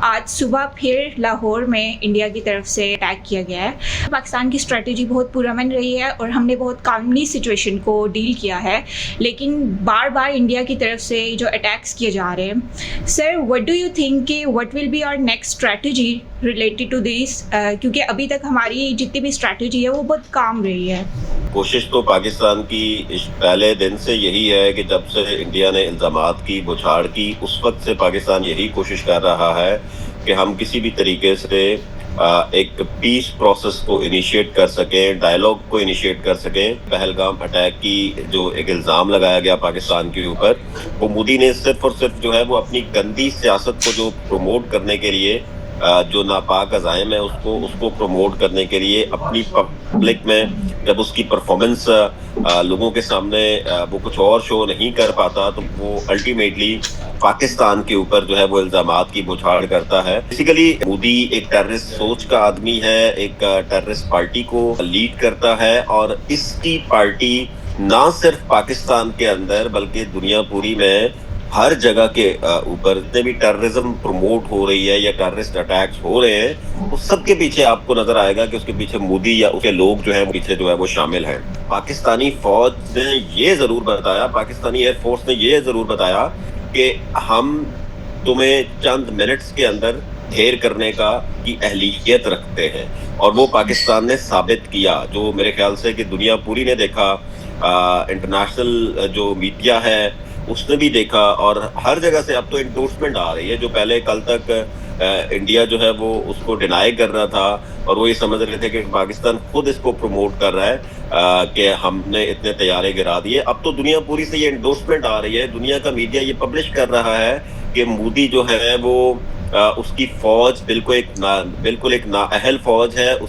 आज सुबह फिर लाहौर में इंडिया की तरफ से अटैक किया गया है। पाकिस्तान की स्ट्रेटजी बहुत पुरअमन रही है और हमने बहुत कामली सिचुएशन को डील किया है, लेकिन बार बार इंडिया की तरफ से जो अटैक्स किए जा रहे हैं। Sir, what do you think कि what will be our next strategy related to this, क्योंकि अभी तक हमारी जितनी भी स्ट्रेटजी है वो बहुत काम रही है। कोशिश तो पाकिस्तान की इस पहले दिन से यही है कि जब से इंडिया ने इल्ज़ामात की बौछार की, उस वक्त से पाकिस्तान यही कोशिश कर रहा है कि हम किसी भी तरीके से एक पीस प्रोसेस को इनिशिएट कर सकें, डायलॉग को इनिशिएट कर सकें। पहलगाम अटैक की जो एक इल्ज़ाम लगाया गया पाकिस्तान के ऊपर, वो मोदी ने सिर्फ और सिर्फ जो है वो अपनी गंदी सियासत को जो प्रमोट करने के लिए, जो नापाक अज़ाइम है उसको प्रमोट करने के लिए अपनी पब्लिक में जब उसकी परफॉर्मेंस लोगों के सामने वो कुछ और शो नहीं कर पाता, तो वो अल्टीमेटली पाकिस्तान के ऊपर जो है वो इल्जामात की बौछार करता है। बेसिकली मोदी एक टेररिस्ट सोच का आदमी है, एक टेररिस्ट पार्टी को लीड करता है, और इसकी पार्टी ना सिर्फ पाकिस्तान के अंदर बल्कि दुनिया पूरी में हर जगह के ऊपर जितने भी टेररिज्म प्रमोट हो रही है या टेररिस्ट अटैक्स हो रहे हैं, उस सब के पीछे आपको नजर आएगा कि उसके पीछे मोदी या उसके लोग जो है पीछे जो है वो शामिल हैं। पाकिस्तानी फौज ने ये जरूर बताया, पाकिस्तानी एयरफोर्स ने ये जरूर बताया कि हम तुम्हें चंद मिनट्स के अंदर ढेर करने का की अहलियत रखते हैं, और वो पाकिस्तान ने साबित किया। जो मेरे ख्याल से कि दुनिया पूरी ने देखा, इंटरनेशनल जो मीडिया है उसने भी देखा, और हर जगह से अब तो एंडोर्समेंट आ रही है। जो पहले कल तक इंडिया जो है वो उसको डिनाई कर रहा था और वो ये समझ रहे थे कि पाकिस्तान खुद इसको प्रमोट कर रहा है कि हमने इतने तैयारे गिरा दिए। अब तो दुनिया पूरी से ये एंडोर्समेंट आ रही है, दुनिया का मीडिया ये पब्लिश कर रहा है कि मोदी जो है वो उसकी फौज बिल्कुल एक नाअहल फौज है।